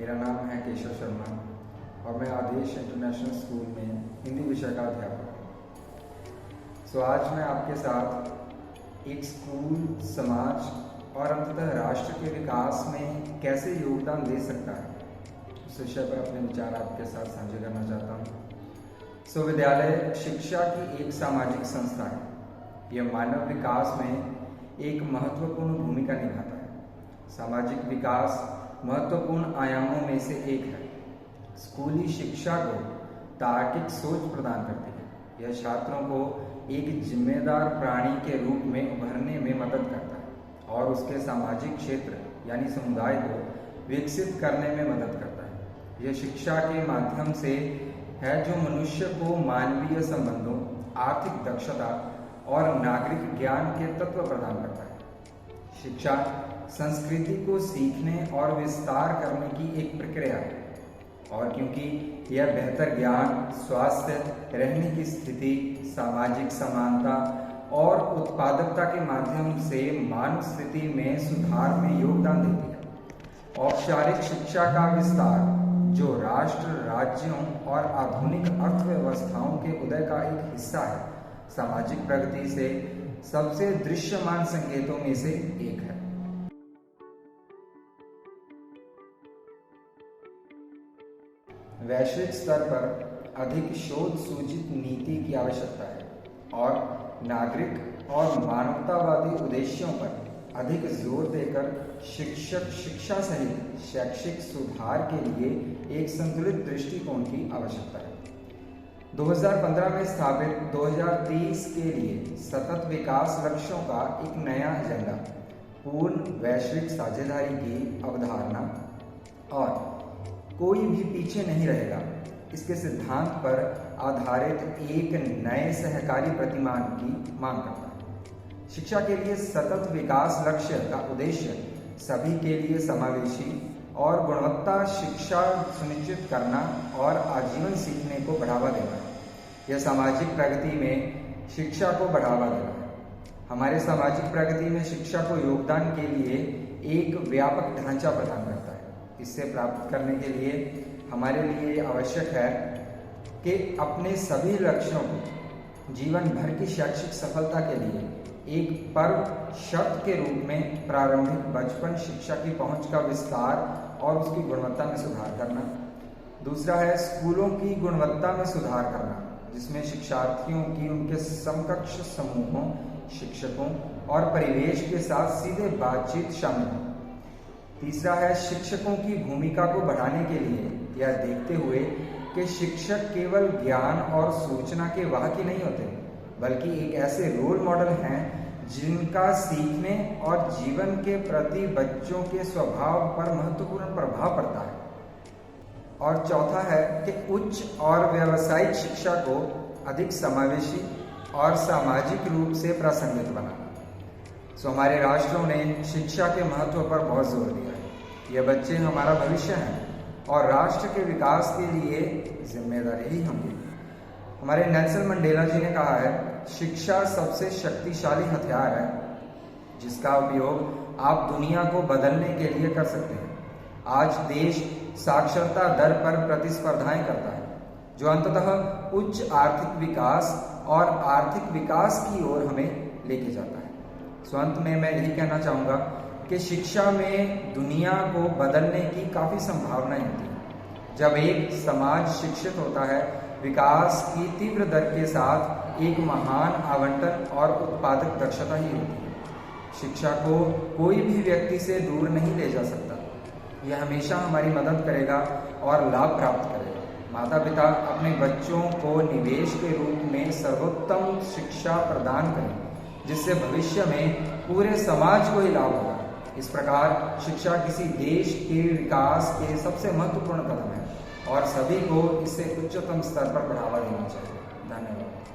मेरा नाम है केशव शर्मा और मैं आदेश इंटरनेशनल स्कूल में हिंदी विषय का अध्यापक हूँ। आज मैं आपके साथ एक स्कूल, समाज और अंततः राष्ट्र के विकास में कैसे योगदान दे सकता है उस विषय पर अपने विचार आपके साथ साझा करना चाहता हूँ। विद्यालय शिक्षा की एक सामाजिक संस्था है। यह मानव विकास में एक महत्वपूर्ण भूमिका निभाता है। सामाजिक विकास महत्वपूर्ण आयामों में से एक है। स्कूली शिक्षा को तार्किक सोच प्रदान करती है। यह छात्रों को एक जिम्मेदार प्राणी के रूप में उभरने में मदद करता है और उसके सामाजिक क्षेत्र यानी समुदाय को विकसित करने में मदद करता है। यह शिक्षा के माध्यम से है जो मनुष्य को मानवीय संबंधों, आर्थिक दक्षता और नागरिक ज्ञान के तत्व प्रदान करता है। शिक्षा संस्कृति को सीखने और विस्तार करने की एक प्रक्रिया है और क्योंकि यह बेहतर ज्ञान, स्वास्थ्य, रहने की स्थिति, सामाजिक समानता और उत्पादकता के माध्यम से मानव स्थिति में सुधार में योगदान देती है। औपचारिक शिक्षा का विस्तार जो राष्ट्र, राज्यों और आधुनिक अर्थव्यवस्थाओं के उदय का एक हिस्सा है, सामाजिक प्रगति से सबसे दृश्यमान संकेतों में से एक है। वैश्विक स्तर पर अधिक शोध सूचित नीति की आवश्यकता है और नागरिक और मानवतावादी उद्देश्यों पर अधिक जोर देकर शिक्षक शिक्षा सहित शैक्षिक सुधार के लिए एक संतुलित दृष्टिकोण की आवश्यकता है। 2015 में स्थापित 2030 के लिए सतत विकास लक्ष्यों का एक नया एजेंडा, पूर्ण वैश्विक साझेदारी की अवधारणा और कोई भी पीछे नहीं रहेगा, इसके सिद्धांत पर आधारित एक नए सहकारी प्रतिमान की मांग करता है। शिक्षा के लिए सतत विकास लक्ष्य का उद्देश्य सभी के लिए समावेशी और गुणवत्ता शिक्षा सुनिश्चित करना और आजीवन सीखने को बढ़ावा देना है। यह सामाजिक प्रगति में शिक्षा को बढ़ावा देना है। हमारे सामाजिक प्रगति में शिक्षा को योगदान के लिए एक व्यापक ढांचा प्रदान करता है। इससे प्राप्त करने के लिए हमारे लिए आवश्यक है कि अपने सभी लक्ष्यों को जीवन भर की शैक्षिक सफलता के लिए एक पर्व शर्त के रूप में प्रारंभिक बचपन शिक्षा की पहुंच का विस्तार और उसकी गुणवत्ता में सुधार करना। दूसरा है स्कूलों की गुणवत्ता में सुधार करना, जिसमें शिक्षार्थियों की उनके समकक्ष समूहों, शिक्षकों और परिवेश के साथ सीधे बातचीत शामिल हो। तीसरा है शिक्षकों की भूमिका को बढ़ाने के लिए यह देखते हुए कि शिक्षक केवल ज्ञान और सूचना के वाहक ही नहीं होते, बल्कि एक ऐसे रोल मॉडल हैं जिनका सीखने और जीवन के प्रति बच्चों के स्वभाव पर महत्वपूर्ण प्रभाव पड़ता है। और चौथा है कि उच्च और व्यावसायिक शिक्षा को अधिक समावेशी और सामाजिक रूप से प्रासंगिक बनाना। हमारे राष्ट्रों ने शिक्षा के महत्व पर बहुत जोर दिया है। यह बच्चे हमारा भविष्य हैं और राष्ट्र के विकास के लिए जिम्मेदार ही होंगे। हमारे नेल्सन मंडेला जी ने कहा है, शिक्षा सबसे शक्तिशाली हथियार है जिसका उपयोग आप दुनिया को बदलने के लिए कर सकते हैं। आज देश साक्षरता दर पर प्रतिस्पर्धाएं करता है, जो अंततः उच्च आर्थिक विकास और आर्थिक विकास की ओर हमें लेके जाता है। अंत में मैं यही कहना चाहूँगा कि शिक्षा में दुनिया को बदलने की काफ़ी संभावनाएं होती हैं। जब एक समाज शिक्षित होता है, विकास की तीव्र दर के साथ एक महान आवंटन और उत्पादक दक्षता ही होती है। शिक्षा को कोई भी व्यक्ति से दूर नहीं ले जा सकता। यह हमेशा हमारी मदद करेगा और लाभ प्राप्त करेगा। माता पिता अपने बच्चों को निवेश के रूप में सर्वोत्तम शिक्षा प्रदान करें, जिससे भविष्य में पूरे समाज को ही लाभ होगा। इस प्रकार शिक्षा किसी देश के विकास के सबसे महत्वपूर्ण कदम है और सभी को इसे उच्चतम स्तर पर बढ़ावा देना चाहिए। धन्यवाद।